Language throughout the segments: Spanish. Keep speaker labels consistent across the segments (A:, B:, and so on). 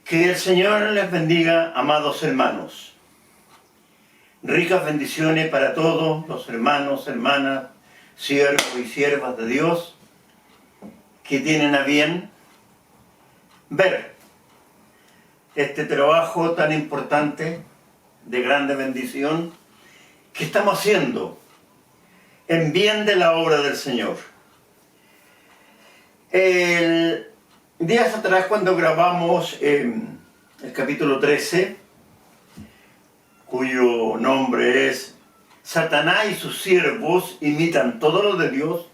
A: Que el Señor les bendiga, amados hermanos. Ricas bendiciones para todos los hermanos, hermanas, siervos y siervas de Dios que tienen a bien ver este trabajo tan importante, de grande bendición, que estamos haciendo en bien de la obra del Señor. Días atrás, cuando grabamos el capítulo 13, cuyo nombre es Satanás y sus siervos imitan todo lo de Dios,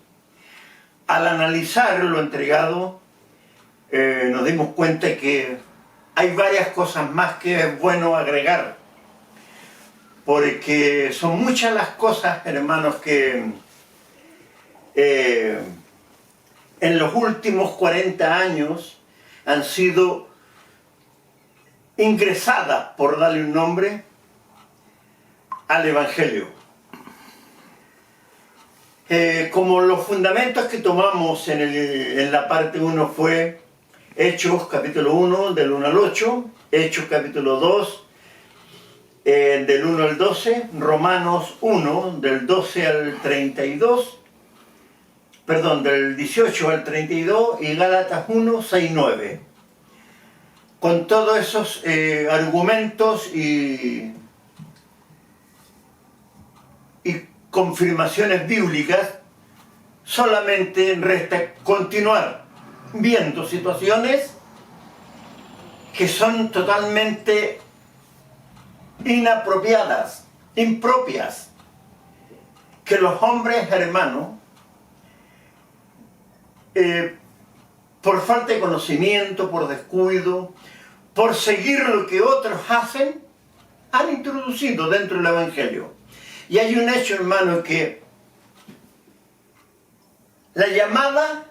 A: al analizar lo entregado, nos dimos cuenta que hay varias cosas más que es bueno agregar, porque son muchas las cosas, hermanos, que en los últimos 40 años han sido ingresadas, por darle un nombre, al Evangelio. Como los fundamentos que tomamos en la parte 1 fue Hechos capítulo 1 del 1 al 8, Hechos capítulo 2 del 1 al 12, Romanos 1 del 12 al 32, perdón, del 18 al 32 y Gálatas 1, 6, 9. Con todos esos argumentos y confirmaciones bíblicas, solamente resta continuar viendo situaciones que son totalmente inapropiadas, impropias, que los hombres, hermanos, por falta de conocimiento, por descuido, por seguir lo que otros hacen, han introducido dentro del Evangelio. Y hay un hecho, hermano, que la llamada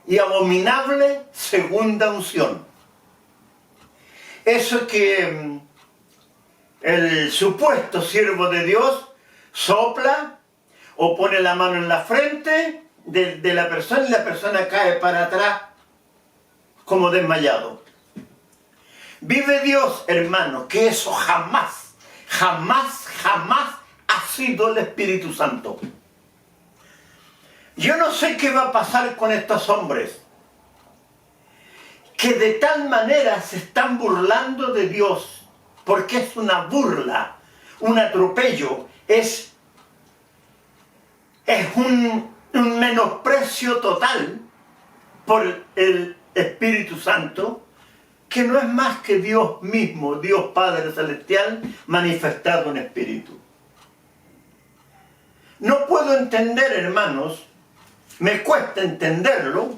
A: y abominable segunda unción. Eso que el supuesto siervo de Dios sopla o pone la mano en la frente de la persona y la persona cae para atrás como desmayado. Vive Dios, hermano, que eso jamás, jamás, jamás ha sido el Espíritu Santo. Yo no sé qué va a pasar con estos hombres que de tal manera se están burlando de Dios, porque es una burla, un atropello, es un menosprecio total por el Espíritu Santo, que no es más que Dios mismo, Dios Padre Celestial, manifestado en Espíritu. No puedo entender, hermanos, me cuesta entenderlo,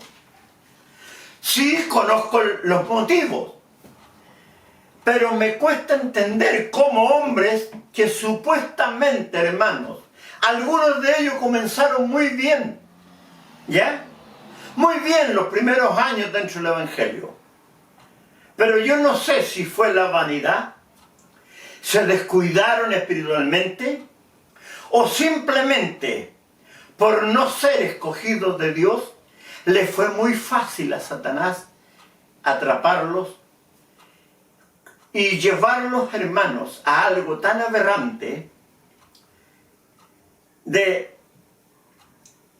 A: sí conozco los motivos, pero me cuesta entender cómo hombres que supuestamente, hermanos, algunos de ellos comenzaron muy bien, ¿ya? Muy bien los primeros años dentro del Evangelio. Pero yo no sé si fue la vanidad, se descuidaron espiritualmente, o simplemente por no ser escogidos de Dios, le fue muy fácil a Satanás atraparlos y llevarlos, hermanos, a algo tan aberrante de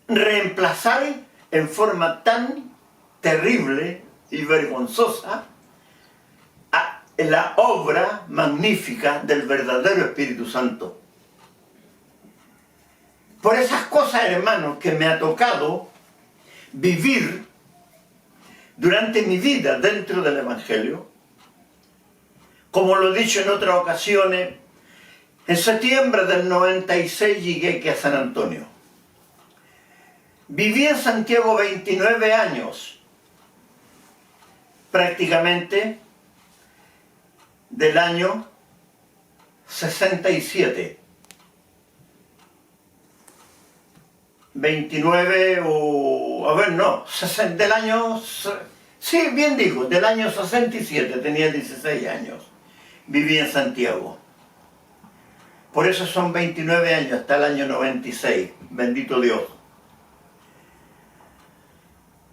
A: reemplazar en forma tan terrible y vergonzosa la obra magnífica del verdadero Espíritu Santo. Por esas cosas, hermanos, que me ha tocado vivir durante mi vida dentro del Evangelio, como lo he dicho en otras ocasiones, en septiembre del 96 llegué aquí a San Antonio. Viví en Santiago 29 años, prácticamente del año 67. 29 o... a ver, no, del año... sí, bien digo, del año 67, tenía 16 años. Viví en Santiago. Por eso son 29 años, hasta el año 96. Bendito Dios.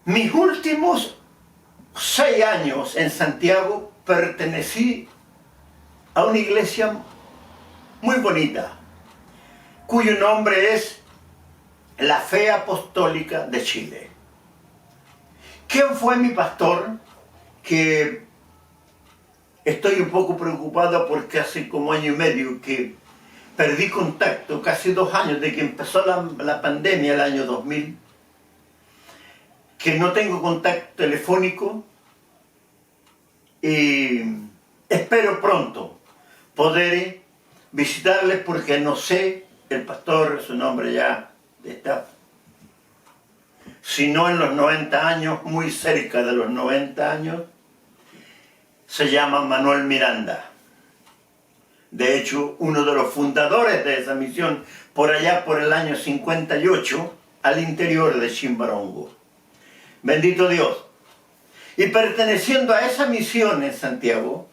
A: Mis últimos 6 años en Santiago pertenecí a una iglesia muy bonita, cuyo nombre es la Fe Apostólica de Chile. ¿Quién fue mi pastor? Que estoy un poco preocupado porque hace como año y medio que perdí contacto, casi 2 años de que empezó la pandemia el año 2000, que no tengo contacto telefónico, y espero pronto poder visitarles porque no sé, el pastor, su nombre ya está, si no en los 90 años, muy cerca de los 90 años, se llama Manuel Miranda. De hecho, uno de los fundadores de esa misión, por allá por el año 58, al interior de Chimbarongo. Bendito Dios. Y perteneciendo a esa misión en Santiago,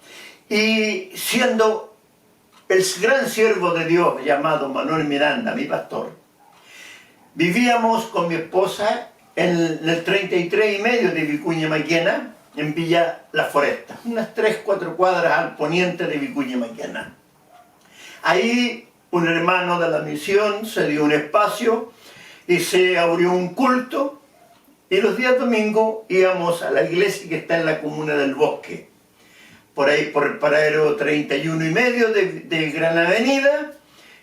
A: y siendo el gran siervo de Dios llamado Manuel Miranda, mi pastor, vivíamos con mi esposa en el 33,5 de Vicuña Maquena, en Villa La Foresta, unas 3-4 cuadras al poniente de Vicuña Maquena. Ahí un hermano de la misión se dio un espacio y se abrió un culto, y los días domingos íbamos a la iglesia que está en la comuna del Bosque, por ahí por el paradero 31,5 de Gran Avenida,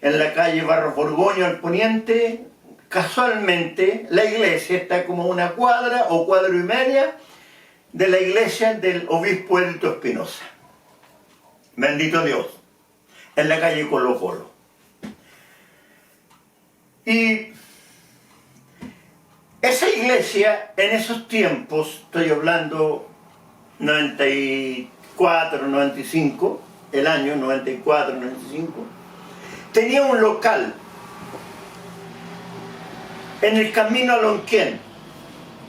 A: en la calle Barros Borgoño al poniente. Casualmente la iglesia está como una cuadra o cuadra y media de la iglesia del obispo Edito Espinosa. Bendito Dios. En la calle Colo Colo. Y esa iglesia en esos tiempos, estoy hablando 94, 95, el año 94, 95, tenía un local en el camino a Lonquén,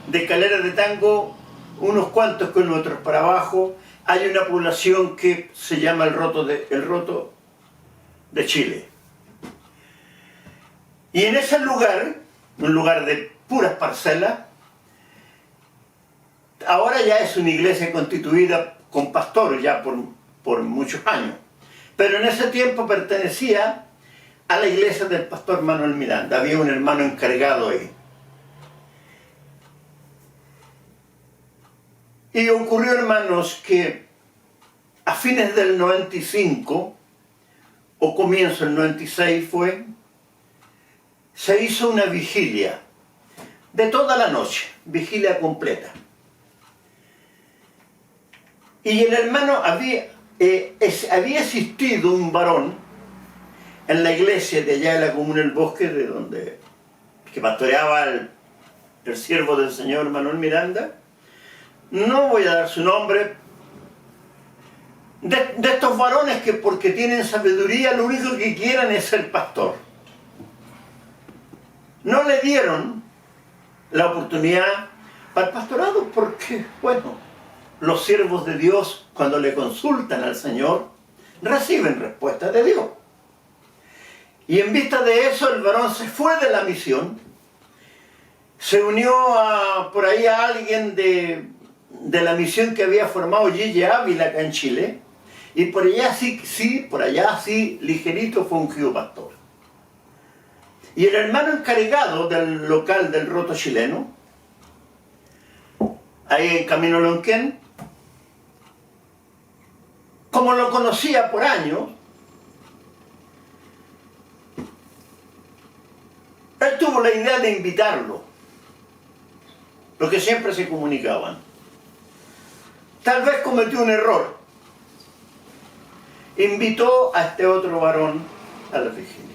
A: de Calera de Tango, unos cuantos kilómetros para abajo, hay una población que se llama el Roto de Chile. Y en ese lugar, un lugar de puras parcelas, ahora ya es una iglesia constituida con pastores ya por muchos años. Pero en ese tiempo pertenecía a la iglesia del pastor Manuel Miranda. Había un hermano encargado ahí. Y ocurrió, hermanos, que a fines del 95, o comienzo del 96 se hizo una vigilia de toda la noche, vigilia completa. Y el hermano había asistido un varón en la iglesia de allá de la comuna del Bosque, que pastoreaba el siervo del Señor Manuel Miranda. No voy a dar su nombre. De estos varones que porque tienen sabiduría lo único que quieran es ser pastor. No le dieron la oportunidad para el pastorado porque, bueno, los siervos de Dios cuando le consultan al Señor reciben respuesta de Dios. Y en vista de eso el varón se fue de la misión, se unió por ahí a alguien de la misión que había formado Gille Ávila acá en Chile, y por allá sí, ligerito fue ungido pastor. Y el hermano encargado del local del Roto chileno, ahí en Camino Lonquén, como lo conocía por años, él tuvo la idea de invitarlo, porque siempre se comunicaban. Tal vez cometió un error. Invitó a este otro varón a la vigilia.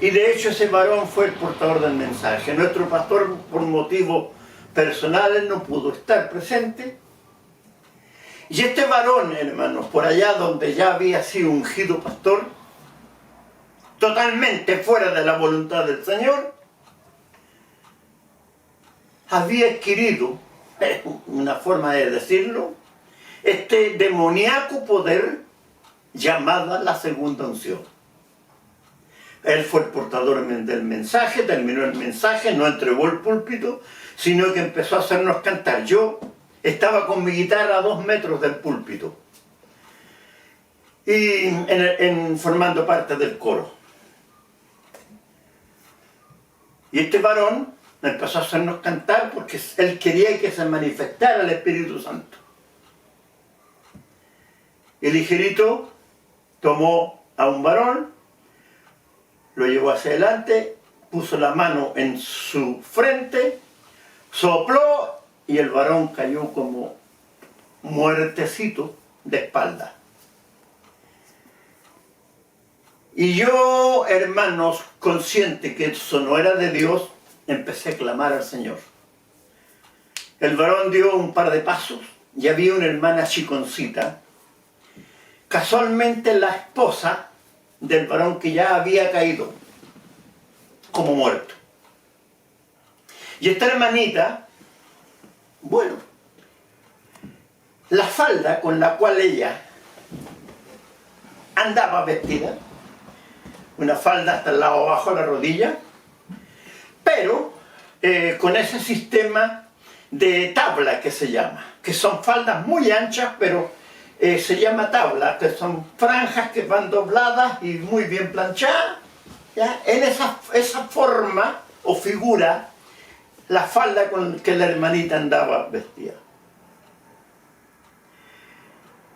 A: Y de hecho ese varón fue el portador del mensaje. Nuestro pastor, por motivos personales, no pudo estar presente. Y este varón, hermanos, por allá donde ya había sido ungido pastor, totalmente fuera de la voluntad del Señor, había adquirido, una forma de decirlo, este demoníaco poder llamada la segunda unción. Él fue el portador del mensaje, terminó el mensaje, no entregó el púlpito, sino que empezó a hacernos cantar. Yo estaba con mi guitarra a 2 metros del púlpito y formando parte del coro. Y este varón empezó a hacernos cantar porque él quería que se manifestara el Espíritu Santo. El ligerito tomó a un varón, lo llevó hacia adelante, puso la mano en su frente, sopló y el varón cayó como muertecito de espalda. Y yo, hermanos, consciente que eso no era de Dios, empecé a clamar al Señor. El varón dio un par de pasos y había una hermana chiconcita, casualmente la esposa del varón que ya había caído como muerto. Y esta hermanita, bueno, la falda con la cual ella andaba vestida, una falda hasta el lado abajo de la rodilla, pero con ese sistema de tabla que se llama, que son faldas muy anchas, pero se llama tabla, que son franjas que van dobladas y muy bien planchadas, ¿ya? En esa forma o figura, la falda con que la hermanita andaba vestida.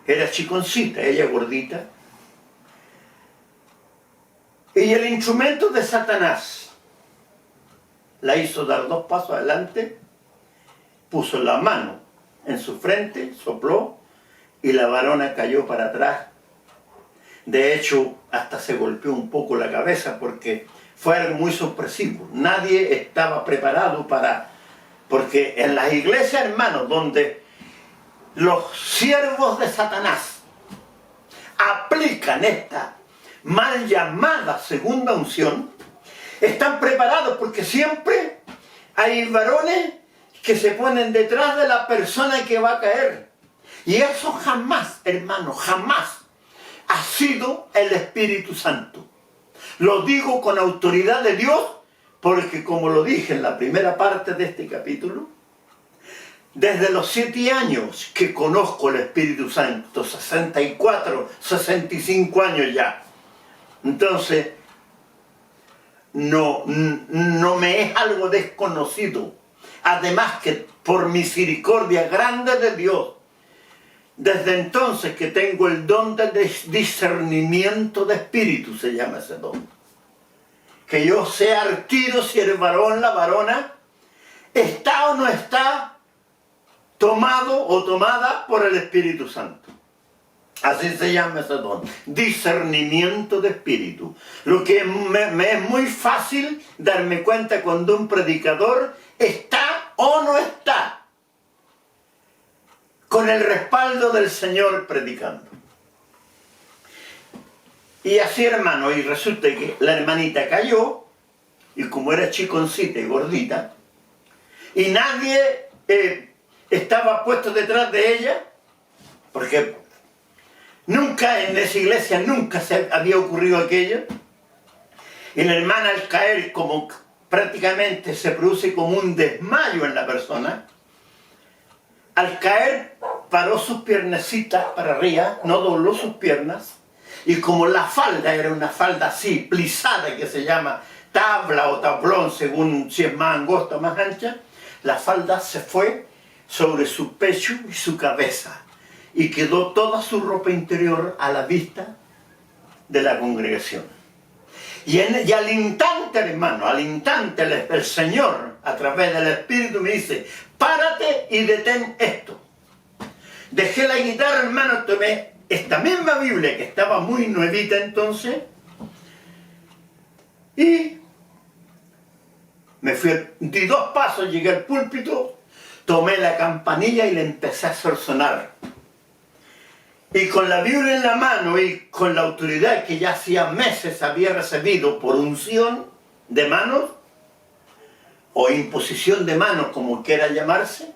A: Era chiconcita, ella gordita. Y el instrumento de Satanás la hizo dar 2 pasos adelante, puso la mano en su frente, sopló, y la varona cayó para atrás. De hecho, hasta se golpeó un poco la cabeza porque fue algo muy sorpresivo. Nadie estaba preparado porque en las iglesias, hermanos, donde los siervos de Satanás aplican esta mal llamada segunda unción, están preparados porque siempre hay varones que se ponen detrás de la persona que va a caer. Y eso jamás, hermano, jamás ha sido el Espíritu Santo. Lo digo con autoridad de Dios, porque como lo dije en la primera parte de este capítulo, desde los 7 años que conozco el Espíritu Santo, 64, 65 años ya, entonces no me es algo desconocido. Además que por misericordia grande de Dios, desde entonces que tengo el don de discernimiento de espíritu, se llama ese don. Que yo sé al tiro si el varón, la varona, está o no está tomado o tomada por el Espíritu Santo. Así se llama ese don, discernimiento de espíritu. Lo que me es muy fácil darme cuenta cuando un predicador está o no está con el respaldo del Señor predicando. Y así, hermano, y resulta que la hermanita cayó, y como era chiconcita y gordita, y nadie estaba puesto detrás de ella, porque nunca en esa iglesia nunca se había ocurrido aquello, y la hermana al caer como prácticamente se produce como un desmayo en la persona, al caer paró sus piernecitas para arriba, no dobló sus piernas, y como la falda era una falda así, plisada, que se llama tabla o tablón, según si es más angosta o más ancha, la falda se fue sobre su pecho y su cabeza, y quedó toda su ropa interior a la vista de la congregación. Y al instante, hermano, al instante el Señor, a través del Espíritu, me dice: párate y detén esto. Dejé la guitarra, hermano, tomé esta misma Biblia, que estaba muy nuevita entonces, y me fui, di 2 pasos, llegué al púlpito, tomé la campanilla y le empecé a hacer sonar. Y con la Biblia en la mano y con la autoridad que ya hacía meses había recibido por unción de manos, o imposición de manos, como quiera llamarse,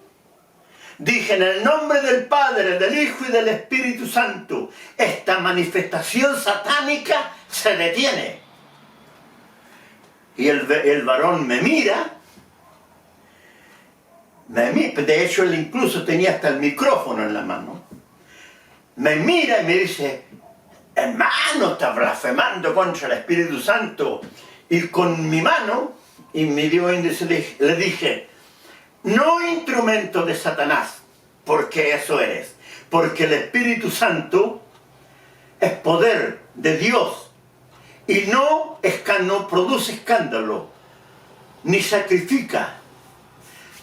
A: dije: en el nombre del Padre, del Hijo y del Espíritu Santo, esta manifestación satánica se detiene. Y el varón me mira, De hecho, él incluso tenía hasta el micrófono en la mano. Me mira y me dice, hermano, está blasfemando contra el Espíritu Santo. Y con mi mano, y mi dedo índice, le dije, no instrumento de Satanás, porque eso eres. Porque el Espíritu Santo es poder de Dios. Y no produce escándalo, ni sacrifica,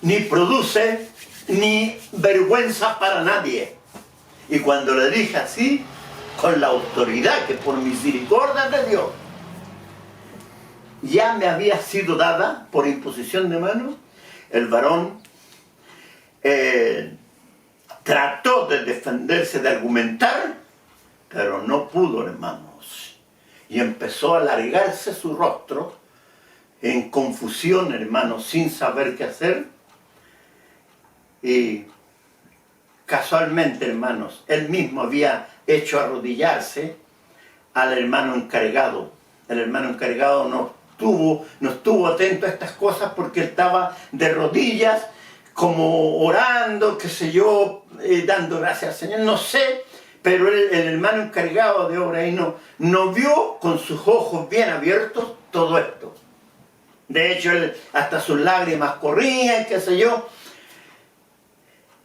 A: ni produce, ni vergüenza para nadie. Y cuando le dije así, con la autoridad que por misericordia de Dios ya me había sido dada por imposición de mano, el varón trató de defenderse, de argumentar, pero no pudo, hermanos. Y empezó a alargarse su rostro en confusión, hermanos, sin saber qué hacer. Y casualmente, hermanos, él mismo había hecho arrodillarse al hermano encargado. El hermano encargado no estuvo atento a estas cosas porque él estaba de rodillas, como orando, qué sé yo, dando gracias al Señor, no sé, pero el hermano encargado de obra ahí no vio con sus ojos bien abiertos todo esto. De hecho, hasta sus lágrimas corrían, qué sé yo.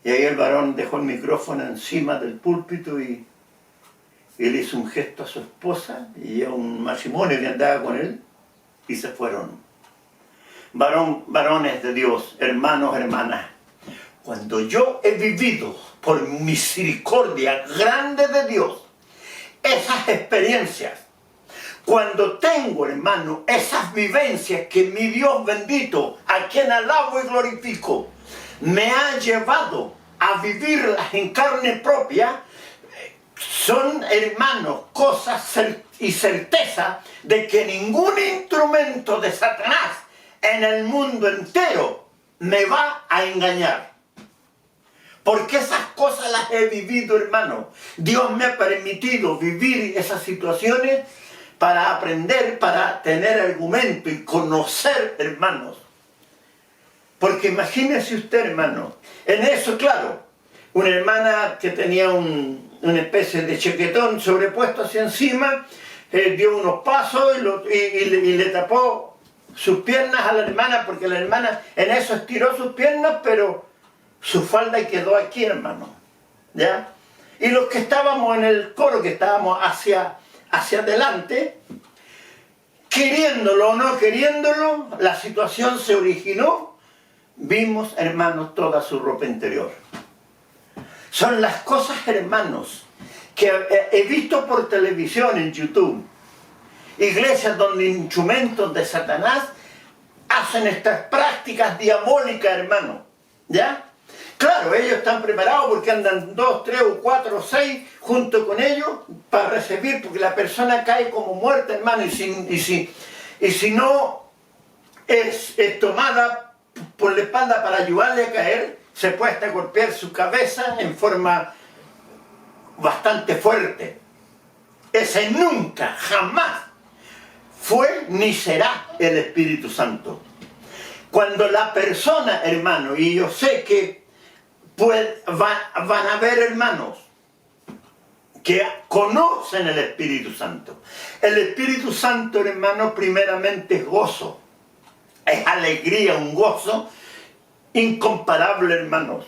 A: Y ahí el varón dejó el micrófono encima del púlpito y él hizo un gesto a su esposa y a un matrimonio que andaba con él y se fueron. Varones de Dios, hermanos, hermanas, cuando yo he vivido por misericordia grande de Dios esas experiencias, cuando tengo, hermano, esas vivencias que mi Dios bendito, a quien alabo y glorifico, me ha llevado a vivirlas en carne propia, son, hermanos, cosas y certeza de que ningún instrumento de Satanás en el mundo entero me va a engañar. Porque esas cosas las he vivido, hermano. Dios me ha permitido vivir esas situaciones para aprender, para tener argumento y conocer, hermanos. Porque imagínese usted, hermano, en eso, claro, una hermana que tenía una especie de chaquetón sobrepuesto hacia encima, dio unos pasos y le tapó sus piernas a la hermana, porque la hermana en eso estiró sus piernas, pero su falda quedó aquí, hermano, ¿ya? Y los que estábamos en el coro, que estábamos hacia adelante, queriéndolo o no queriéndolo, la situación se originó. Vimos, hermanos, toda su ropa interior. Son las cosas, hermanos, que he visto por televisión, en YouTube. Iglesias donde instrumentos de Satanás hacen estas prácticas diabólicas, hermano. ¿Ya? Claro, ellos están preparados porque andan 2, 3 o 4 o 6 junto con ellos para recibir, porque la persona cae como muerta, hermano, y si no es tomada por la espalda para ayudarle a caer, se puede hasta golpear su cabeza en forma bastante fuerte. Ese nunca, jamás fue ni será el Espíritu Santo. Cuando la persona, hermano, y yo sé que van a haber hermanos que conocen el Espíritu Santo. El Espíritu Santo, hermano, primeramente es gozo. Es alegría, un gozo incomparable, hermanos.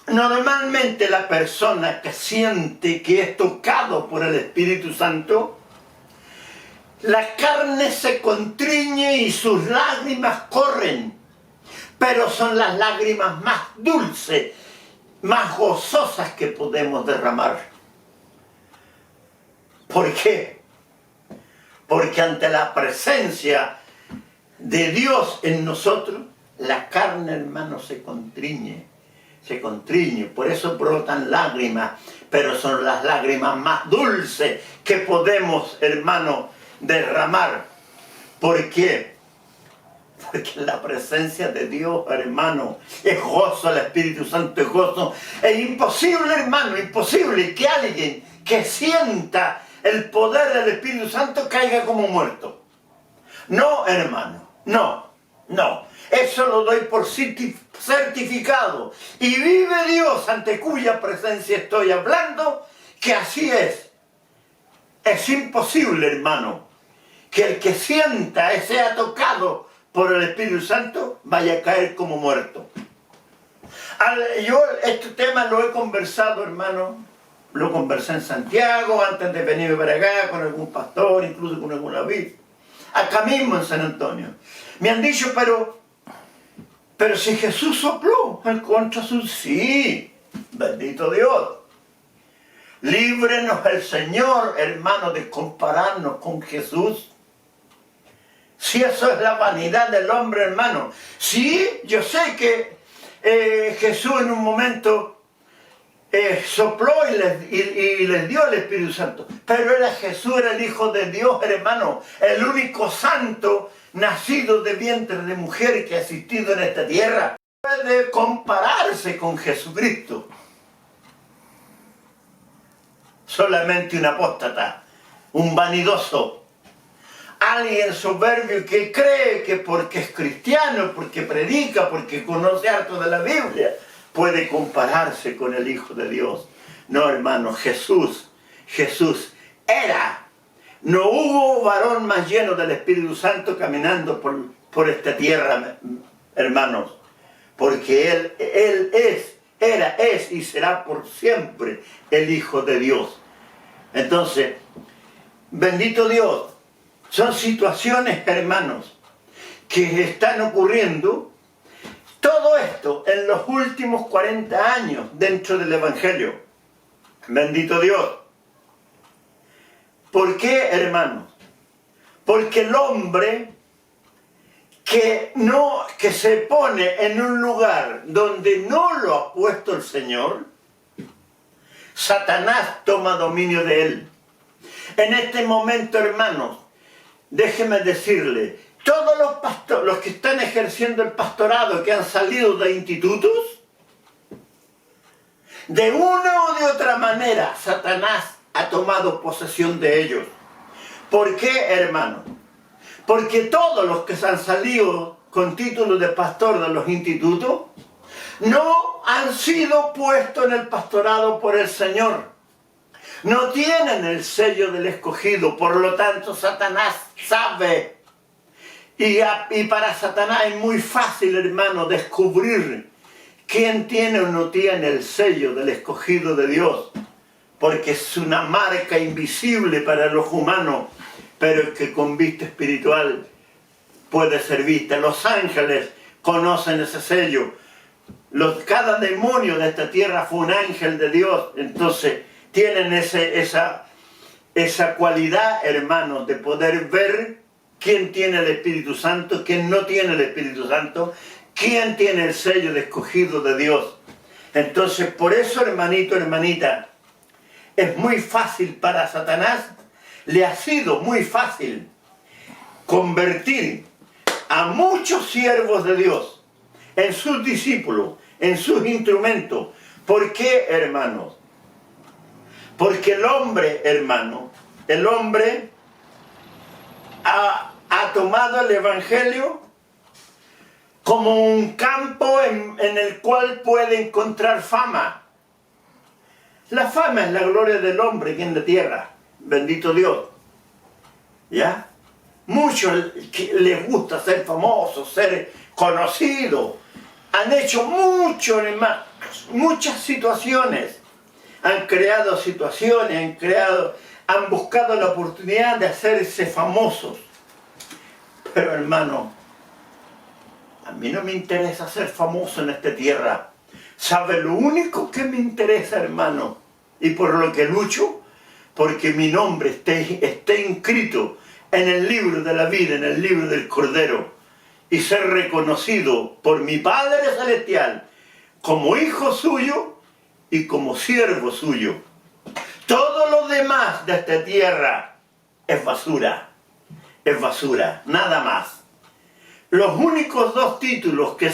A: Normalmente la persona que siente que es tocado por el Espíritu Santo, la carne se contriñe y sus lágrimas corren, pero son las lágrimas más dulces, más gozosas que podemos derramar. ¿Por qué? Porque ante la presencia de Dios en nosotros, la carne, hermano, se contriñe, por eso brotan lágrimas, pero son las lágrimas más dulces que podemos, hermano, derramar. ¿Por qué? Porque la presencia de Dios, hermano, es gozo, el Espíritu Santo es gozo. Es imposible, hermano, imposible que alguien que sienta el poder del Espíritu Santo caiga como muerto. No, hermano, no. Eso lo doy por certificado. Y vive Dios ante cuya presencia estoy hablando, que así es. Es imposible, hermano, que el que sienta y sea tocado por el Espíritu Santo vaya a caer como muerto. Yo este tema lo he conversado, hermano, lo conversé en Santiago, antes de venir para acá, con algún pastor, incluso con algún obispo, acá mismo en San Antonio. Me han dicho, pero si Jesús sopló en contra suyo, sí, bendito Dios. Líbrenos el Señor, hermano, de compararnos con Jesús. Si eso es la vanidad del hombre, hermano. Sí, yo sé que Jesús en un momento sopló y les dio el Espíritu Santo. Pero Jesús era el Hijo de Dios, hermano. El único santo nacido de vientre de mujer que ha existido en esta tierra. Puede compararse con Jesucristo. Solamente un apóstata, un vanidoso, alguien soberbio que cree que porque es cristiano, porque predica, porque conoce harto de la Biblia, puede compararse con el Hijo de Dios. No, hermano, Jesús era. No hubo varón más lleno del Espíritu Santo caminando por esta tierra, hermanos, porque Él es y será por siempre el Hijo de Dios. Entonces, bendito Dios, son situaciones, hermanos, que están ocurriendo. Todo esto en los últimos 40 años dentro del Evangelio. Bendito Dios. ¿Por qué, hermanos? Porque el hombre que se pone en un lugar donde no lo ha puesto el Señor, Satanás toma dominio de él. En este momento, hermanos, déjeme decirle, todos los pastores, los que están ejerciendo el pastorado, que han salido de institutos, de una o de otra manera, Satanás ha tomado posesión de ellos. ¿Por qué, hermano? Porque todos los que se han salido con título de pastor de los institutos, no han sido puestos en el pastorado por el Señor. No tienen el sello del escogido, por lo tanto Satanás sabe. Y para Satanás es muy fácil, hermano, descubrir quién tiene o no tiene el sello del escogido de Dios. Porque es una marca invisible para los humanos, pero que con vista espiritual puede ser vista. Los ángeles conocen ese sello. Cada demonio de esta tierra fue un ángel de Dios. Entonces tienen esa cualidad, hermanos, de poder ver quién tiene el Espíritu Santo, quién no tiene el Espíritu Santo, quién tiene el sello de escogido de Dios. Entonces, por eso, hermanito, hermanita, es muy fácil para Satanás, le ha sido muy fácil convertir a muchos siervos de Dios en sus discípulos, en sus instrumentos. ¿Por qué, hermanos? Porque el hombre, hermano, el hombre ha tomado el Evangelio como un campo en el cual puede encontrar fama. La fama es la gloria del hombre aquí en la tierra. Bendito Dios. ¿Ya? Muchos les gusta ser famosos, ser conocidos. Han hecho muchas situaciones. Han creado situaciones, han buscado la oportunidad de hacerse famosos. Pero, hermano, a mí no me interesa ser famoso en esta tierra. ¿Sabe lo único que me interesa, hermano? Y por lo que lucho, porque mi nombre esté inscrito en el libro de la vida, en el libro del Cordero, y ser reconocido por mi Padre Celestial como hijo suyo y como siervo suyo. Todo lo demás de esta tierra es basura, nada más. Los únicos dos títulos que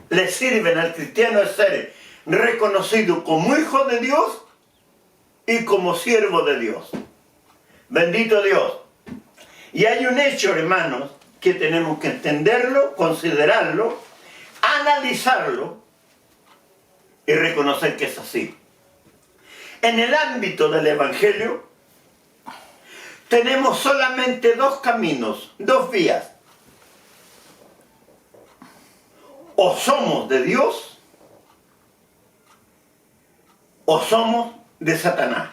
A: le sirven al cristiano es ser reconocido como hijo de Dios y como siervo de Dios. Bendito Dios. Y hay un hecho, hermanos, que tenemos que entenderlo, considerarlo, analizarlo y reconocer que es así. En el ámbito del Evangelio tenemos solamente dos caminos, dos vías. O somos de Dios o somos de Satanás.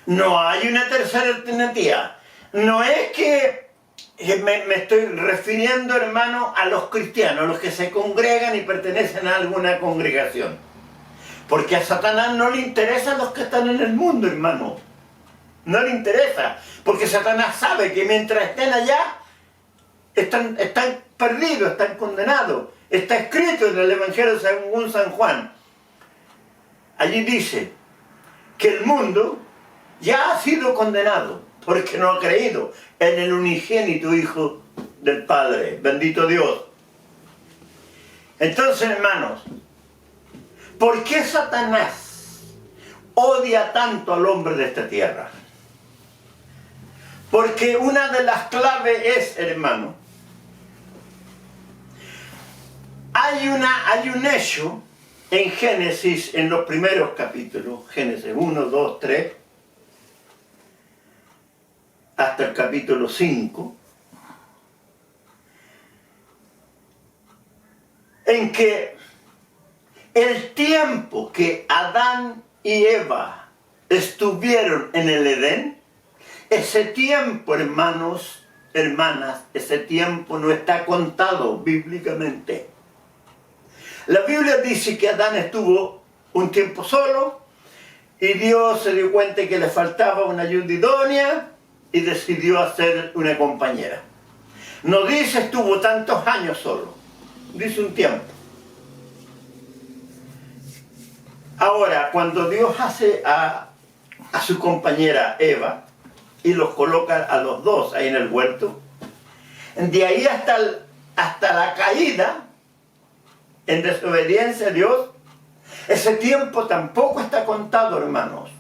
A: No hay una tercera alternativa. No es que me estoy refiriendo, hermano, a los cristianos, los que se congregan y pertenecen a alguna congregación. Porque a Satanás no le interesan los que están en el mundo, hermano. No le interesa. Porque Satanás sabe que mientras estén allá, están perdidos, están condenados. Está escrito en el Evangelio según San Juan. Allí dice que el mundo ya ha sido condenado porque no ha creído en el unigénito Hijo del Padre. Bendito Dios. Entonces, hermanos, ¿por qué Satanás odia tanto al hombre de esta tierra? Porque una de las claves es, hermano, hay un hecho en Génesis, en los primeros capítulos, Génesis 1, 2, 3, hasta el capítulo 5, en que el tiempo que Adán y Eva estuvieron en el Edén, ese tiempo, hermanos, hermanas, ese tiempo no está contado bíblicamente. La Biblia dice que Adán estuvo un tiempo solo y Dios se dio cuenta que le faltaba una ayuda idónea y decidió hacer una compañera. No dice estuvo tantos años solo, dice un tiempo. Ahora, cuando Dios hace a su compañera Eva y los coloca a los dos ahí en el huerto, de ahí hasta la caída, en desobediencia a Dios, ese tiempo tampoco está contado, hermanos.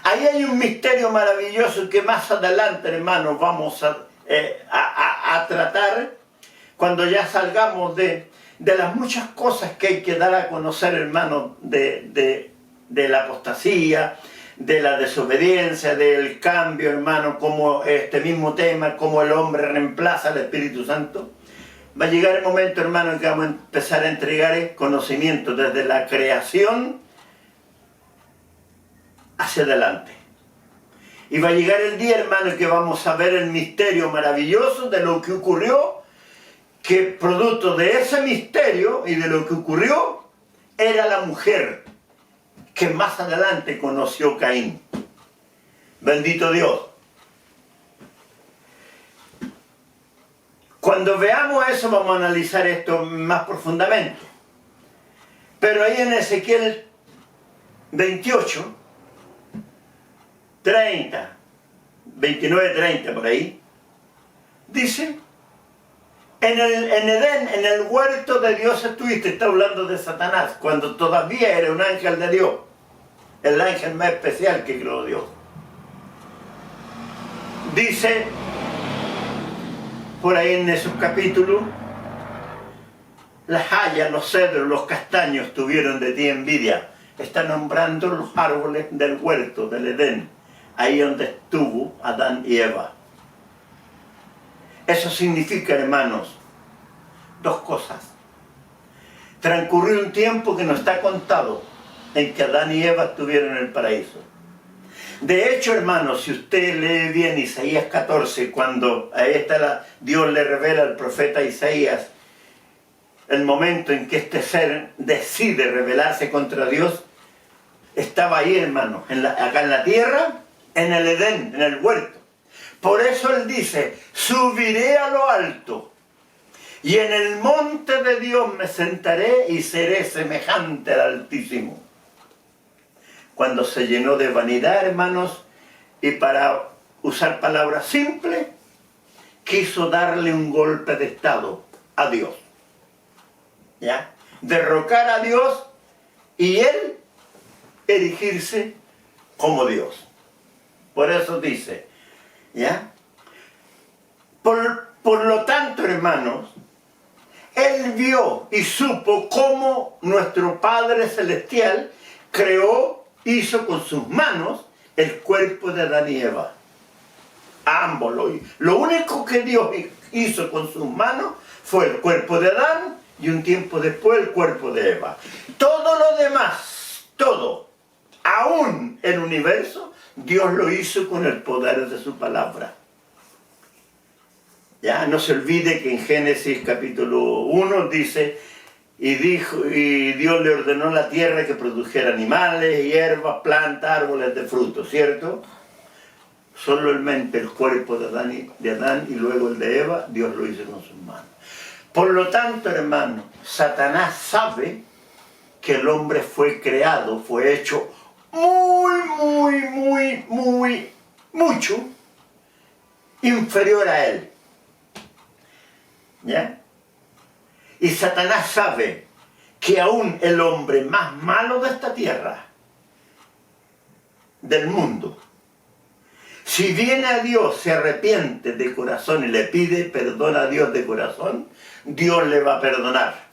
A: Ahí hay un misterio maravilloso que más adelante, hermanos, vamos a tratar cuando ya salgamos de las muchas cosas que hay que dar a conocer, hermanos, de la apostasía, de la desobediencia, del cambio, hermano, como este mismo tema, como el hombre reemplaza al Espíritu Santo. Va a llegar el momento, hermano, en que vamos a empezar a entregar conocimiento desde la creación hacia adelante. Y va a llegar el día, hermano, en que vamos a ver el misterio maravilloso de lo que ocurrió, que producto de ese misterio y de lo que ocurrió, era la mujer que más adelante conoció Caín. Bendito Dios. Cuando veamos eso vamos a analizar esto más profundamente. Pero ahí en Ezequiel 28, 30, 29, 30 por ahí, dice, en Edén, en el huerto de Dios estuviste, está hablando de Satanás, cuando todavía era un ángel de Dios, el ángel más especial que creó Dios. Dice, por ahí en esos capítulos, las hayas, los cedros, los castaños tuvieron de ti envidia. Está nombrando los árboles del huerto, del Edén, ahí donde estuvo Adán y Eva. Eso significa, hermanos, dos cosas. Transcurrió un tiempo que no está contado en que Adán y Eva estuvieron en el paraíso. De hecho, hermanos, si usted lee bien Isaías 14, cuando Dios le revela al profeta Isaías el momento en que este ser decide rebelarse contra Dios, estaba ahí, hermanos, acá en la tierra, en el Edén, en el huerto. Por eso él dice, subiré a lo alto y en el monte de Dios me sentaré y seré semejante al Altísimo. Cuando se llenó de vanidad, hermanos, y para usar palabras simples, quiso darle un golpe de estado a Dios. ¿Ya? Derrocar a Dios y él erigirse como Dios. Por eso dice, ¿ya? Por lo tanto, hermanos, Él vio y supo cómo nuestro Padre Celestial hizo con sus manos el cuerpo de Adán y Eva. Ambos lo único que Dios hizo con sus manos fue el cuerpo de Adán y un tiempo después el cuerpo de Eva. Todo lo demás, todo, aún el universo, Dios lo hizo con el poder de su palabra. Ya, no se olvide que en Génesis capítulo 1 dice, y Dios le ordenó a la tierra que produjera animales, hierbas, plantas, árboles de fruto, ¿cierto? Solamente el cuerpo de Adán y luego el de Eva, Dios lo hizo con sus manos. Por lo tanto, hermano, Satanás sabe que el hombre fue creado, fue hecho mucho inferior a él. ¿Ya? Y Satanás sabe que aún el hombre más malo de esta tierra, del mundo, si viene a Dios, se arrepiente de corazón y le pide perdón a Dios de corazón, Dios le va a perdonar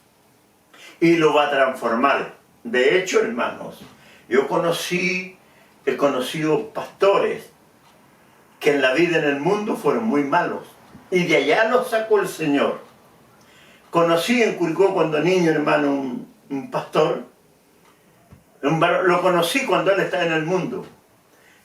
A: y lo va a transformar. De hecho, hermanos, he conocido pastores que en la vida en el mundo fueron muy malos y de allá los sacó el Señor. Conocí en Curicó cuando niño, hermano, un pastor, lo conocí cuando él estaba en el mundo,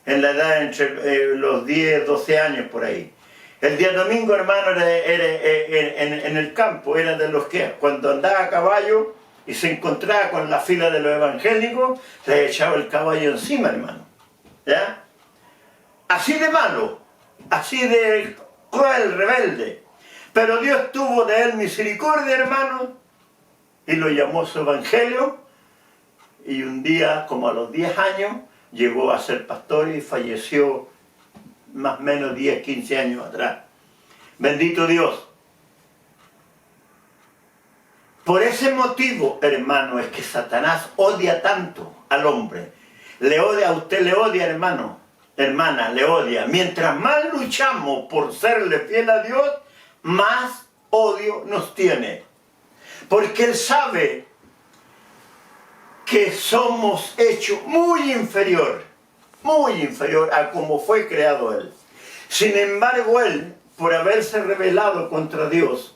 A: en la edad entre los 10, 12 años por ahí. El día domingo, hermano, en el campo, era de los que cuando andaba a caballo y se encontraba con la fila de los evangélicos, le echaba el caballo encima, hermano. ¿Ya? Así de malo, así de cruel, rebelde. Pero Dios tuvo de él misericordia, hermano, y lo llamó su evangelio, y un día, como a los 10 años, llegó a ser pastor y falleció más o menos 10, 15 años atrás. Bendito Dios. Por ese motivo, hermano, es que Satanás odia tanto al hombre. Le odia, a usted le odia, hermano, hermana, le odia. Mientras más luchamos por serle fiel a Dios, más odio nos tiene. Porque Él sabe que somos hechos muy inferior a como fue creado Él. Sin embargo, Él, por haberse rebelado contra Dios,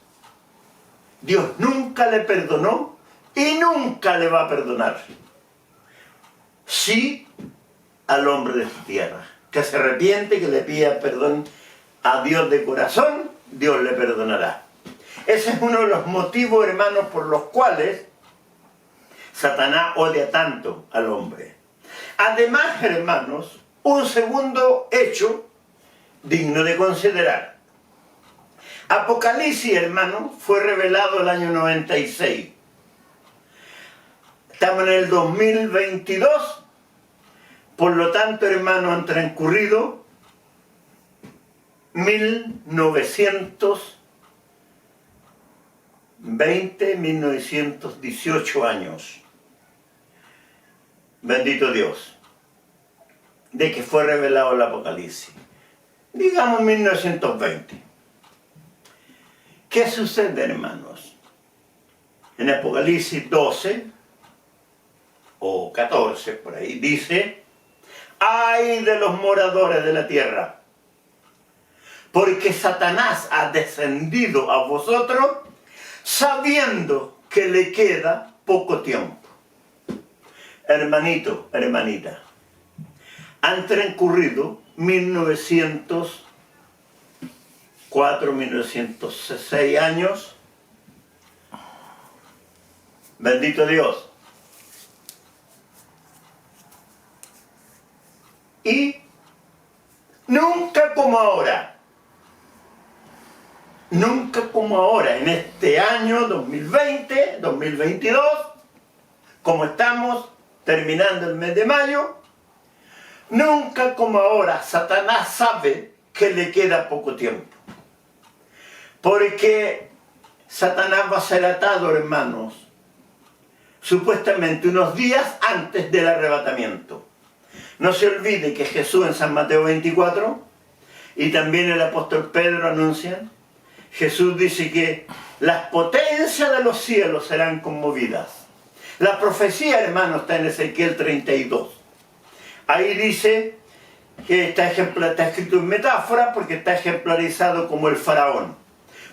A: Dios nunca le perdonó y nunca le va a perdonar. Sí al hombre de su tierra, que se arrepiente, que le pida perdón a Dios de corazón, Dios le perdonará. Ese es uno de los motivos, hermanos, por los cuales Satanás odia tanto al hombre. Además, hermanos, un segundo hecho digno de considerar. Apocalipsis, hermanos, fue revelado el año 96. Estamos en el 2022, por lo tanto, hermanos, han transcurrido 1918 años. Bendito Dios, de que fue revelado el Apocalipsis. Digamos 1920. ¿Qué sucede, hermanos? En Apocalipsis 12 o 14, por ahí, dice: ¡ay de los moradores de la tierra! Porque Satanás ha descendido a vosotros sabiendo que le queda poco tiempo. Hermanito, hermanita, han transcurrido 1904, 1906 años. Bendito Dios. Y nunca como ahora, en este año 2020, 2022, como estamos terminando el mes de mayo, nunca como ahora Satanás sabe que le queda poco tiempo. Porque Satanás va a ser atado, hermanos, supuestamente unos días antes del arrebatamiento. No se olvide que Jesús en San Mateo 24 y también el apóstol Pedro anuncian Jesús dice que las potencias de los cielos serán conmovidas. La profecía, hermano, está en Ezequiel 32. Ahí dice que está escrito en metáfora porque está ejemplarizado como el faraón.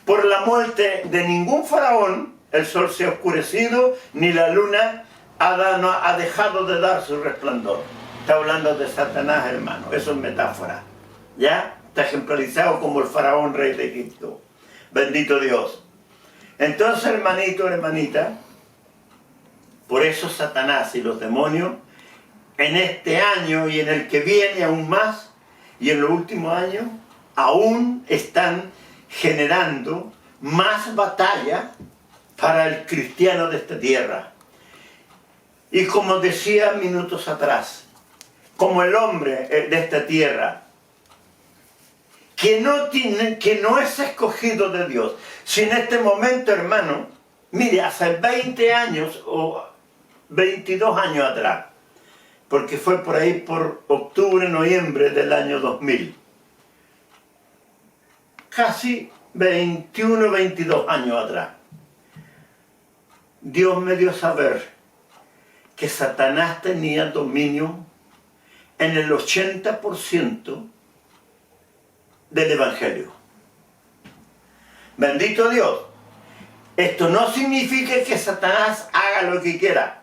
A: Por la muerte de ningún faraón, el sol se ha oscurecido, ni la luna ha dejado de dar su resplandor. Está hablando de Satanás, hermano. Eso es metáfora. ¿Ya? Está ejemplarizado como el faraón rey de Egipto. Bendito Dios. Entonces, hermanito, hermanita, por eso Satanás y los demonios, en este año y en el que viene aún más, y en los últimos años, aún están generando más batalla para el cristiano de esta tierra. Y como decía minutos atrás, como el hombre de esta tierra, que no es escogido de Dios. Si en este momento, hermano, mire, hace 20 años o 22 años atrás, porque fue por ahí por octubre, noviembre del año 2000, casi 21, 22 años atrás, Dios me dio a saber que Satanás tenía dominio en el 80% del Evangelio. Bendito Dios. Esto no significa que Satanás haga lo que quiera.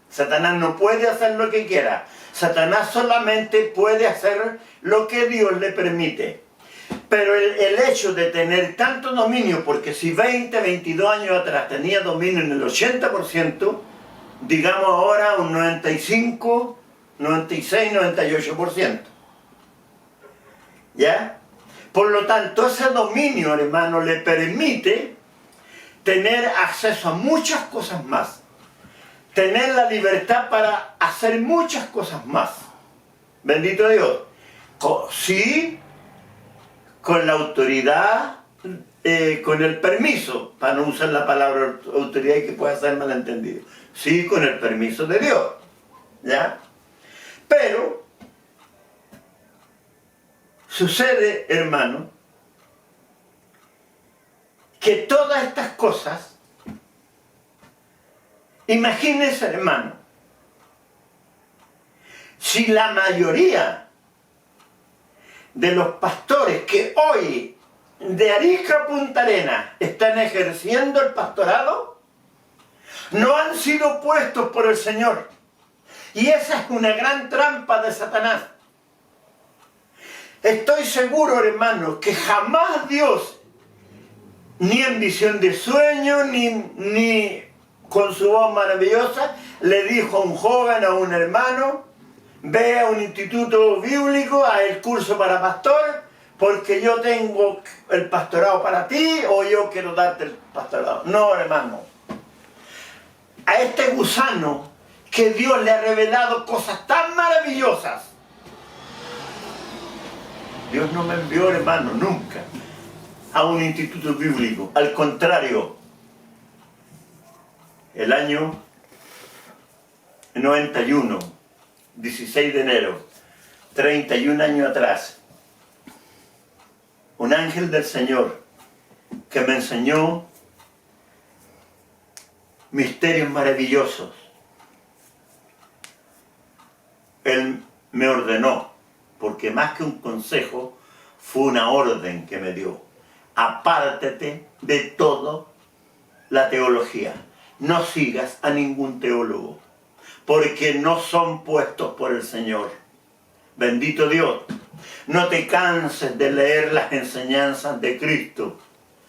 A: Satanás no puede hacer lo que quiera. Satanás solamente puede hacer lo que Dios le permite. Pero el hecho de tener tanto dominio, porque si 20, 22 años atrás tenía dominio en el 80%, digamos ahora un 95, 96, 98%. ¿Ya? Por lo tanto, ese dominio, hermano, le permite tener acceso a muchas cosas más. Tener la libertad para hacer muchas cosas más. Bendito Dios. Sí, con la autoridad, con el permiso, para no usar la palabra autoridad y que pueda ser malentendido. Sí, con el permiso de Dios. ¿Ya? Pero sucede, hermano, que todas estas cosas, imagínense, hermano, si la mayoría de los pastores que hoy de Arica a Punta Arenas están ejerciendo el pastorado, no han sido puestos por el Señor. Y esa es una gran trampa de Satanás. Estoy seguro, hermano, que jamás Dios, ni en visión de sueño, ni con su voz maravillosa, le dijo a un joven, a un hermano: ve a un instituto bíblico, a el curso para pastor, porque yo tengo el pastorado para ti, o yo quiero darte el pastorado. No, hermano. A este gusano que Dios le ha revelado cosas tan maravillosas, Dios no me envió, hermano, nunca a un instituto bíblico. Al contrario, el año 91, 16 de enero, 31 años atrás, un ángel del Señor que me enseñó misterios maravillosos, Él me ordenó, porque más que un consejo, fue una orden que me dio: apártate de toda la teología, no sigas a ningún teólogo, porque no son puestos por el Señor. Bendito Dios. No te canses de leer las enseñanzas de Cristo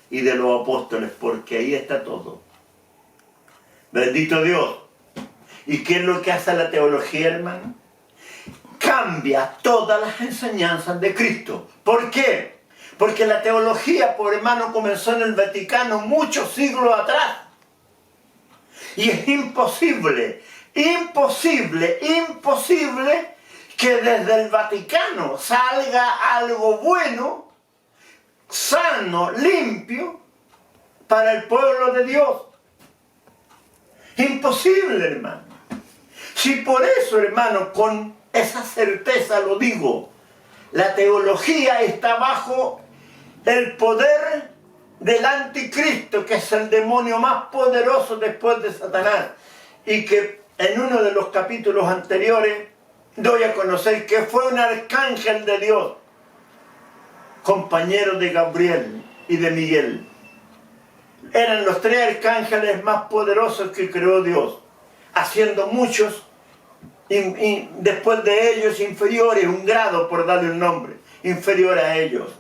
A: y de los apóstoles, porque ahí está todo. Bendito Dios. ¿Y qué es lo que hace la teología, hermano? Cambia todas las enseñanzas de Cristo. ¿Por qué? Porque la teología, por hermano, comenzó en el Vaticano muchos siglos atrás. Y es imposible que desde el Vaticano salga algo bueno, sano, limpio, para el pueblo de Dios. Imposible, hermano. Si por eso, hermano, con esa certeza lo digo, la teología está bajo el poder del anticristo, que es el demonio más poderoso después de Satanás, y que en uno de los capítulos anteriores doy a conocer que fue un arcángel de Dios, compañero de Gabriel y de Miguel. Eran los tres arcángeles más poderosos que creó Dios, haciendo muchos y después de ellos inferiores, un grado, por darle un nombre, inferior a ellos.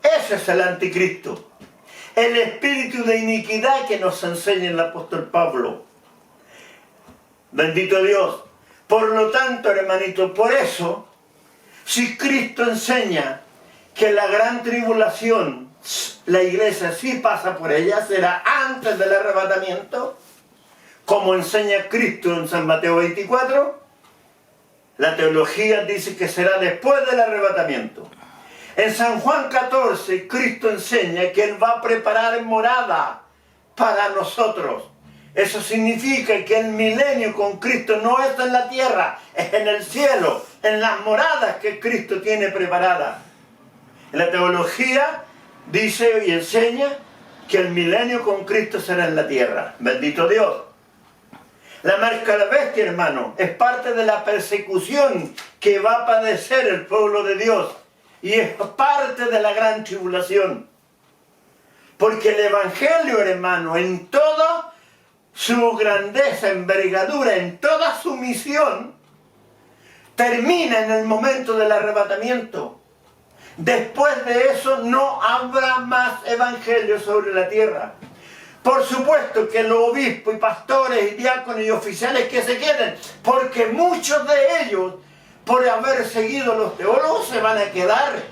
A: Ese es el anticristo, el espíritu de iniquidad que nos enseña el apóstol Pablo. Bendito Dios. Por lo tanto, hermanito, por eso, si Cristo enseña que la gran tribulación, la iglesia sí pasa por ella, será antes del arrebatamiento, como enseña Cristo en San Mateo 24, la teología dice que será después del arrebatamiento. En San Juan 14, Cristo enseña que Él va a preparar morada para nosotros. Eso significa que el milenio con Cristo no es en la tierra, es en el cielo, en las moradas que Cristo tiene preparadas. La teología dice y enseña que el milenio con Cristo será en la tierra. Bendito Dios. La marca de la bestia, hermano, es parte de la persecución que va a padecer el pueblo de Dios. Y es parte de la gran tribulación. Porque el Evangelio, hermano, en toda su grandeza, envergadura, en toda su misión, termina en el momento del arrebatamiento. Después de eso no habrá más evangelio sobre la tierra. Por supuesto que los obispos y pastores y diáconos y oficiales que se queden, porque muchos de ellos, por haber seguido los teólogos, se van a quedar.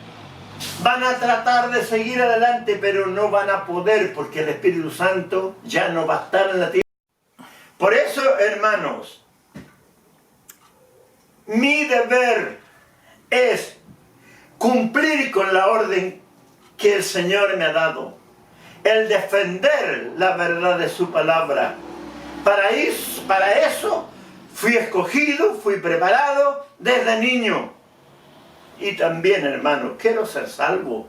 A: Van a tratar de seguir adelante, pero no van a poder, porque el Espíritu Santo ya no va a estar en la tierra. Por eso, hermanos, mi deber es cumplir con la orden que el Señor me ha dado, el defender la verdad de su palabra. Para eso fui escogido, fui preparado desde niño. Y también, hermano, quiero ser salvo.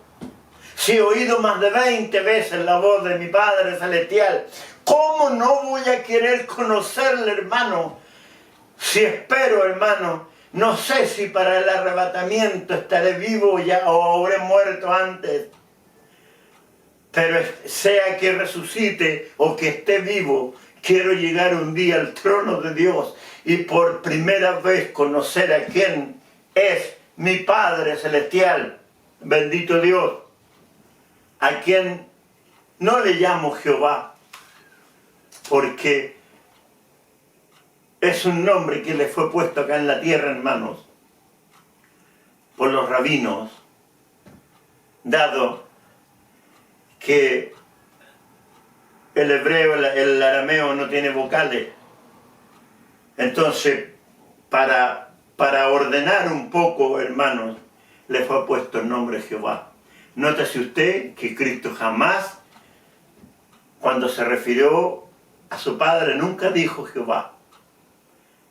A: Si he oído más de 20 veces la voz de mi Padre Celestial, ¿cómo no voy a querer conocerle, hermano? Si espero, hermano, no sé si para el arrebatamiento estaré vivo ya o habré muerto antes. Pero sea que resucite o que esté vivo, quiero llegar un día al trono de Dios y por primera vez conocer a quién es mi Padre Celestial. Bendito Dios. A quien no le llamo Jehová, porque es un nombre que le fue puesto acá en la tierra, hermanos, por los rabinos, dado que el hebreo, el arameo no tiene vocales. Entonces, para ordenar un poco, hermanos, le fue puesto el nombre Jehová. Nótese usted que Cristo jamás, cuando se refirió a su Padre, nunca dijo Jehová.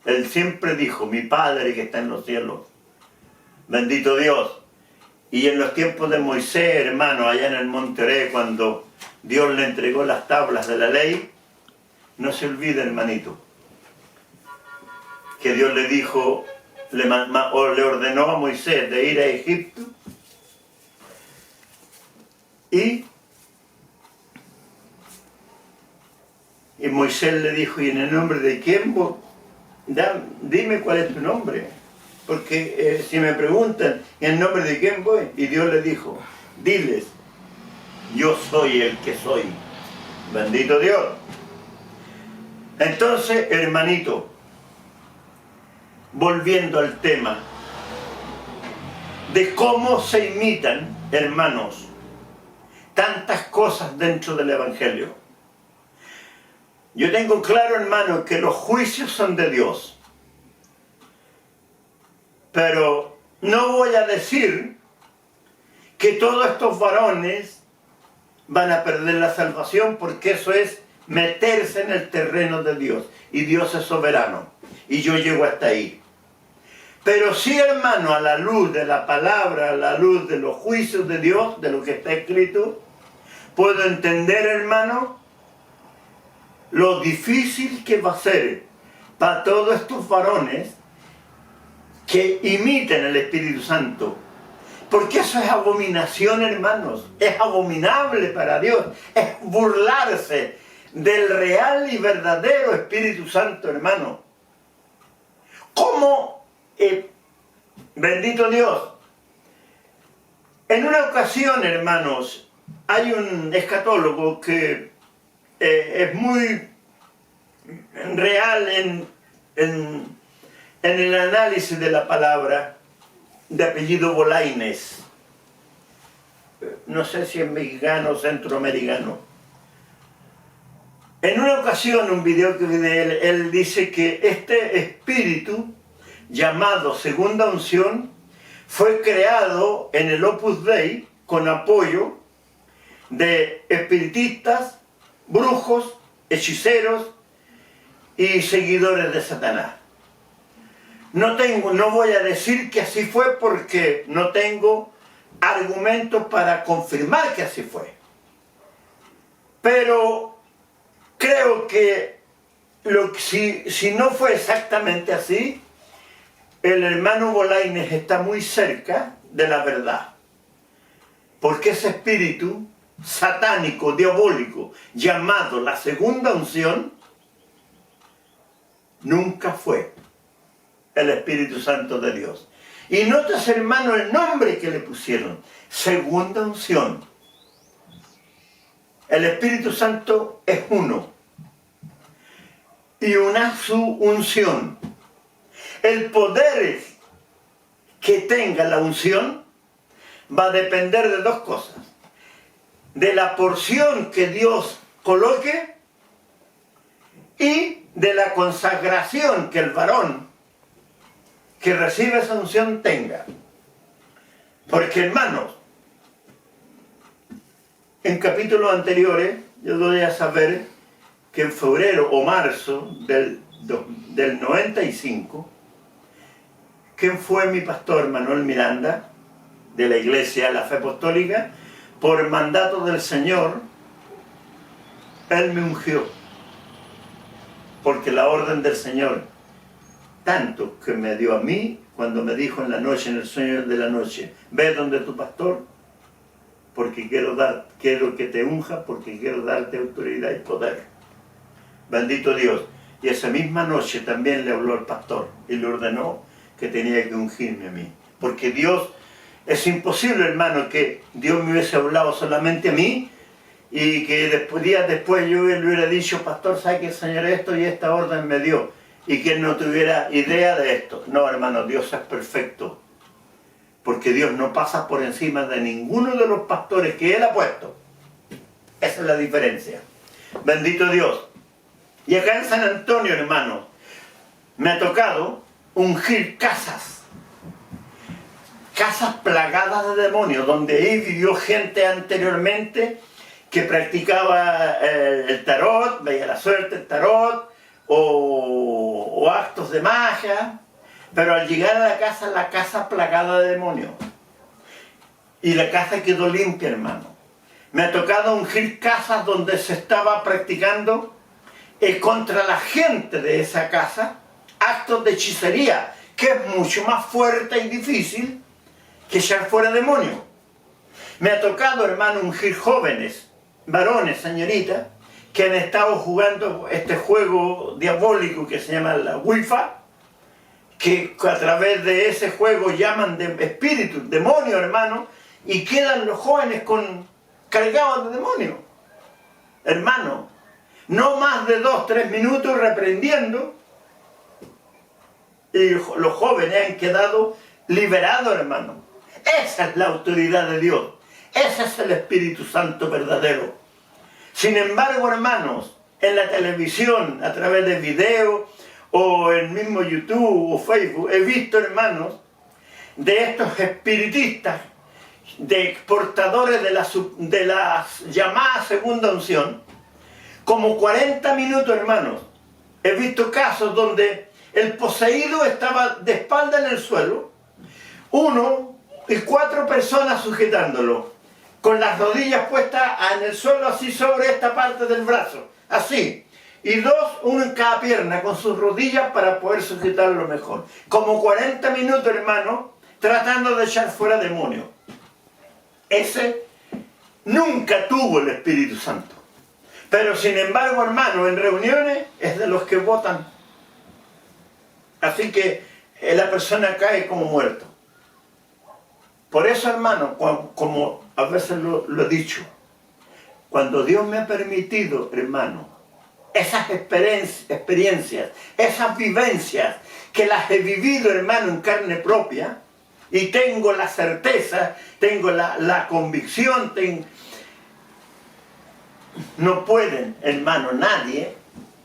A: Él siempre dijo, mi Padre que está en los cielos. Bendito Dios. Y en los tiempos de Moisés, hermano, allá en el Monte Oré, cuando Dios le entregó las tablas de la ley, no se olvide, hermanito, que Dios le dijo, le ordenó a Moisés de ir a Egipto y Moisés le dijo, ¿y en el nombre de quién vos? Dime cuál es tu nombre. Porque si me preguntan, ¿en nombre de quién voy? Y Dios le dijo, diles, yo soy el que soy. Bendito Dios. Entonces, hermanito, volviendo al tema de cómo se imitan, hermanos, tantas cosas dentro del Evangelio. Yo tengo claro, hermano, que los juicios son de Dios. Pero no voy a decir que todos estos varones van a perder la salvación, porque eso es meterse en el terreno de Dios. Y Dios es soberano. Y yo llego hasta ahí. Pero sí, hermano, a la luz de la palabra, a la luz de los juicios de Dios, de lo que está escrito, puedo entender, hermano, lo difícil que va a ser para todos estos varones que imiten al Espíritu Santo. Porque eso es abominación, hermanos. Es abominable para Dios. Es burlarse del real y verdadero Espíritu Santo, hermano. ¿Cómo? Bendito Dios. En una ocasión, hermanos, hay un escatólogo que es muy real en el análisis de la palabra, de apellido Bolaines. No sé si es mexicano o centroamericano. En una ocasión, un video que vi de él dice que este espíritu, llamado segunda unción, fue creado en el Opus Dei con apoyo de espiritistas, brujos, hechiceros y seguidores de Satanás. No voy a decir que así fue porque no tengo argumentos para confirmar que así fue. Pero creo que si no fue exactamente así, el hermano Bolaines está muy cerca de la verdad. Porque ese espíritu satánico, diabólico, llamado la segunda unción, nunca fue el Espíritu Santo de Dios. Y notas, hermano, el nombre que le pusieron, segunda unción. El Espíritu Santo es uno. Y una su unción. El poder que tenga la unción va a depender de dos cosas. De la porción que Dios coloque y de la consagración que el varón que recibe esa unción tenga. Porque, hermanos, en capítulos anteriores yo doy a saber que en febrero o marzo del 95, ¿quién fue mi pastor? Manuel Miranda, de la Iglesia La Fe Apostólica, por mandato del Señor, Él me ungió. Porque la orden del Señor, tanto que me dio a mí, cuando me dijo en la noche, en el sueño de la noche, ve donde tu pastor, porque quiero que te unja, porque quiero darte autoridad y poder. Bendito Dios. Y esa misma noche también le habló al pastor y le ordenó que tenía que ungirme a mí. Porque Dios, es imposible, hermano, que Dios me hubiese hablado solamente a mí y que días después yo le hubiera dicho, pastor, ¿sabe que el Señor esto y esta orden me dio? Y que él no tuviera idea de esto. No, hermano, Dios es perfecto. Porque Dios no pasa por encima de ninguno de los pastores que Él ha puesto. Esa es la diferencia. Bendito Dios. Y acá en San Antonio, hermano, me ha tocado ungir casas. Casas plagadas de demonios, donde ahí vivió gente anteriormente que practicaba el tarot, veía la suerte, el tarot, o actos de magia. Pero al llegar a la casa plagada de demonios. Y la casa quedó limpia, hermano. Me ha tocado ungir casas donde se estaba practicando contra la gente de esa casa actos de hechicería, que es mucho más fuerte y difícil que echar fuera demonios. Me ha tocado, hermano, ungir jóvenes, varones, señoritas, que han estado jugando este juego diabólico que se llama la Ouija, que a través de ese juego llaman de espíritus, demonios, hermano, y quedan los jóvenes cargados de demonios. Hermano, no más de 2-3 minutos reprendiendo, y los jóvenes han quedado liberados, hermano. Esa es la autoridad de Dios. Ese es el Espíritu Santo verdadero. Sin embargo, hermanos, en la televisión, a través de videos, o el mismo YouTube o Facebook, he visto, hermanos, de estos espiritistas, de portadores de la llamada segunda unción, como 40 minutos, hermanos. He visto casos donde el poseído estaba de espalda en el suelo, 1 y 4 personas sujetándolo, con las rodillas puestas en el suelo, así sobre esta parte del brazo, así. Y dos, uno en cada pierna, con sus rodillas para poder sujetarlo mejor. Como 40 minutos, hermano, tratando de echar fuera demonios. Ese nunca tuvo el Espíritu Santo. Pero sin embargo, hermano, en reuniones es de los que votan. Así que la persona cae como muerto. Por eso, hermano, como a veces lo he dicho, cuando Dios me ha permitido, hermano, esas experiencias, esas vivencias, que las he vivido, hermano, en carne propia, y tengo la certeza, tengo la convicción, no pueden, hermano, nadie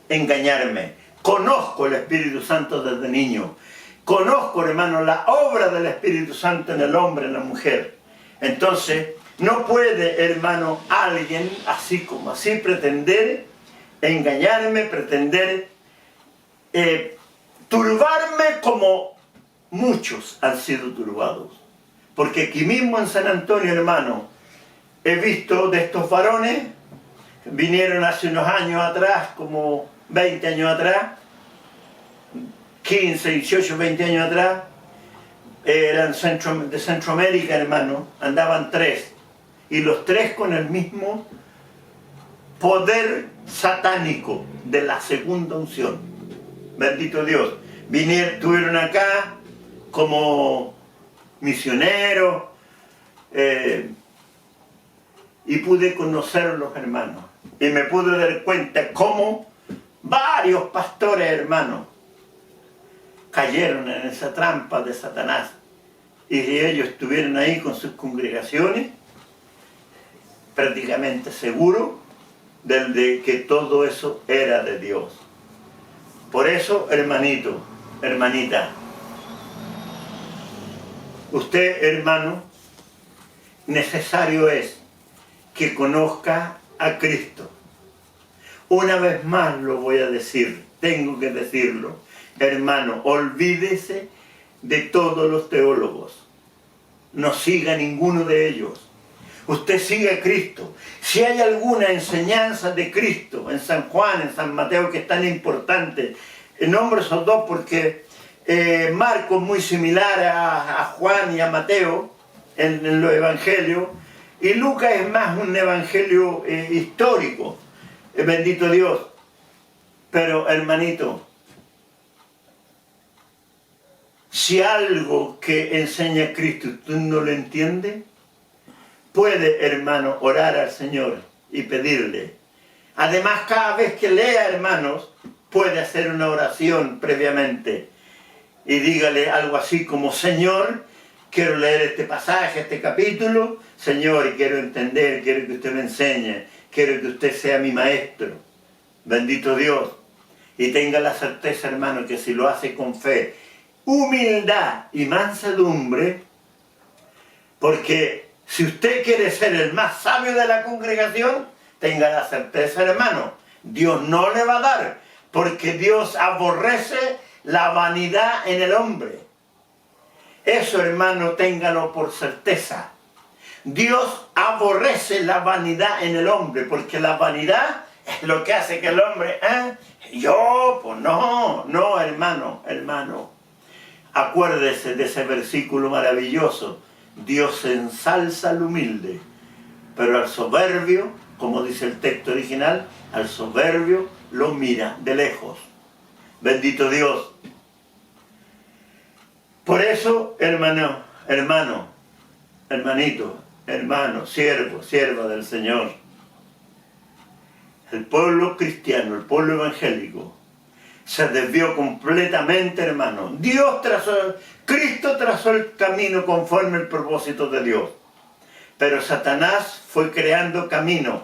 A: engañarme. Conozco el Espíritu Santo desde niño. Conozco, hermano, la obra del Espíritu Santo en el hombre, en la mujer. Entonces, no puede, hermano, alguien así como así pretender engañarme, pretender turbarme como muchos han sido turbados. Porque aquí mismo en San Antonio, hermano, he visto de estos varones, vinieron hace unos años atrás, como 20 años atrás, 15, 18, 20 años atrás, eran de Centroamérica, hermano, andaban tres, y los tres con el mismo poder satánico de la segunda unción. Bendito Dios. Estuvieron acá como misioneros, y pude conocerlos, hermanos, y me pude dar cuenta cómo varios pastores, hermanos, cayeron en esa trampa de Satanás, y ellos estuvieron ahí con sus congregaciones, prácticamente seguros de que todo eso era de Dios. Por eso, hermanito, hermanita, usted, hermano, necesario es que conozca a Cristo. Una vez más lo voy a decir, tengo que decirlo. Hermano, olvídese de todos los teólogos. No siga ninguno de ellos. Usted sigue a Cristo. Si hay alguna enseñanza de Cristo en San Juan, en San Mateo, que es tan importante, nombro esos dos porque Marcos es muy similar a Juan y a Mateo en los evangelios, y Lucas es más un evangelio histórico. Bendito Dios. Pero, hermanito, si algo que enseña Cristo usted no lo entiende, puede, hermano, orar al Señor y pedirle. Además, cada vez que lea, hermanos, puede hacer una oración previamente y dígale algo así como: Señor, quiero leer este pasaje, este capítulo, Señor, y quiero entender, quiero que usted me enseñe, quiero que usted sea mi maestro. Bendito Dios. Y tenga la certeza, hermano, que si lo hace con fe, humildad y mansedumbre, porque si usted quiere ser el más sabio de la congregación, tenga la certeza, hermano, Dios no le va a dar, porque Dios aborrece la vanidad en el hombre. Eso, hermano, téngalo por certeza. Dios aborrece la vanidad en el hombre, porque la vanidad es lo que hace que el hombre, pues no, hermano. Acuérdese de ese versículo maravilloso. Dios ensalza al humilde, pero al soberbio, como dice el texto original, al soberbio lo mira de lejos. Bendito Dios. Por eso, hermanito, hermano, sierva del Señor, el pueblo cristiano, el pueblo evangélico, se desvió completamente, hermano. Cristo trazó el camino conforme al propósito de Dios. Pero Satanás fue creando caminos,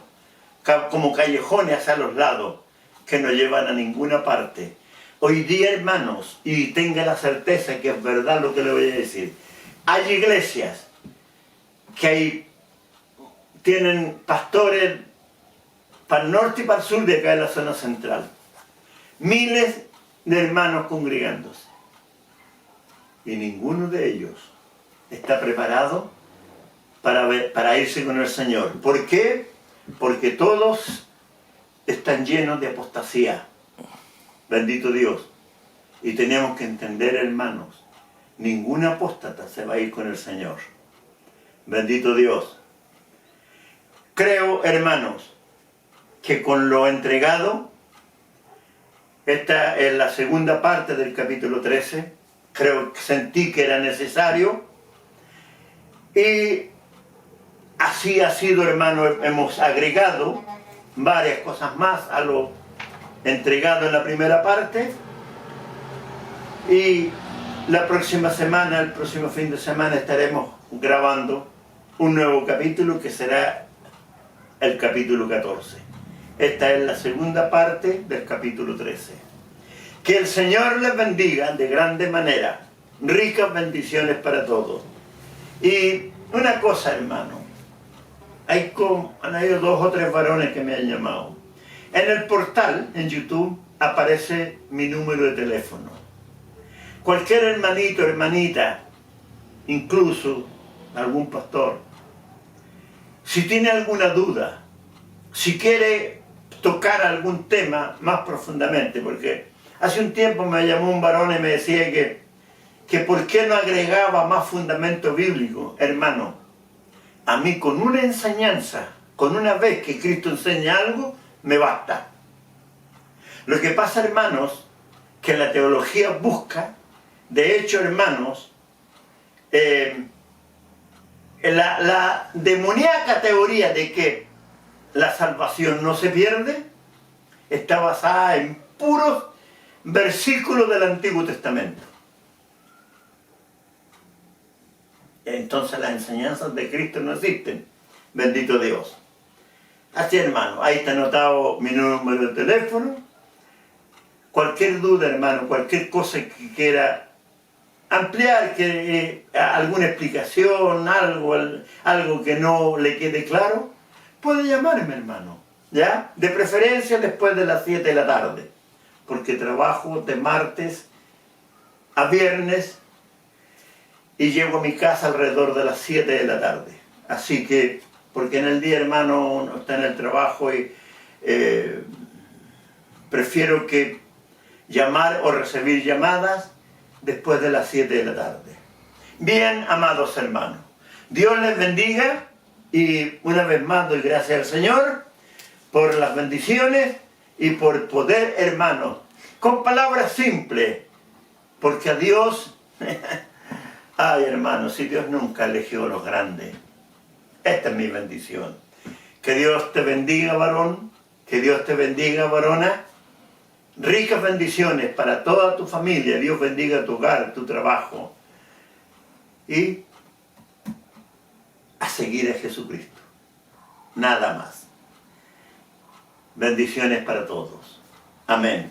A: como callejones hacia los lados, que no llevan a ninguna parte. Hoy día, hermanos, y tenga la certeza que es verdad lo que le voy a decir, hay iglesias que tienen pastores para el norte y para el sur de acá en la zona central. Miles de hermanos congregándose. Y ninguno de ellos está preparado para irse con el Señor. ¿Por qué? Porque todos están llenos de apostasía. Bendito Dios. Y tenemos que entender, hermanos, ningún apóstata se va a ir con el Señor. Bendito Dios. Creo, hermanos, que con lo entregado, esta es la segunda parte del capítulo 13, creo que sentí que era necesario, y así ha sido, hermano, hemos agregado varias cosas más a lo entregado en la primera parte, y la próxima semana, el próximo fin de semana, estaremos grabando un nuevo capítulo que será el capítulo 14. Esta es la segunda parte del capítulo 13. Que el Señor les bendiga de grande manera. Ricas bendiciones para todos. Y una cosa, hermano. Han habido 2 o 3 varones que me han llamado. En el portal, en YouTube, aparece mi número de teléfono. Cualquier hermanito, hermanita, incluso algún pastor, si tiene alguna duda, si quiere tocar algún tema más profundamente, porque hace un tiempo me llamó un varón y me decía que por qué no agregaba más fundamento bíblico. Hermano, a mí con una enseñanza, con una vez que Cristo enseña algo, me basta. Lo que pasa, hermanos, que la teología busca, de hecho, hermanos, la demoníaca teoría de que la salvación no se pierde está basada en puros versículos del Antiguo Testamento. Entonces las enseñanzas de Cristo no existen. Bendito Dios. Así, hermano, ahí está anotado mi número de teléfono. Cualquier duda, hermano, cualquier cosa que quiera ampliar, alguna explicación, algo que no le quede claro, puede llamarme, hermano, ¿ya? De preferencia después de las 7 de la tarde, porque trabajo de martes a viernes y llego a mi casa alrededor de las 7 de la tarde. Así que, porque en el día, hermano, uno está en el trabajo y prefiero que llamar o recibir llamadas después de las 7 de la tarde. Bien, amados hermanos, Dios les bendiga y una vez más doy gracias al Señor por las bendiciones y por poder, hermanos, con palabras simples, porque a Dios, ay hermanos, si Dios nunca eligió a los grandes, esta es mi bendición. Que Dios te bendiga, varón, que Dios te bendiga, varona. Ricas bendiciones para toda tu familia. Dios bendiga tu hogar, tu trabajo. Y a seguir a Jesucristo. Nada más. Bendiciones para todos. Amén.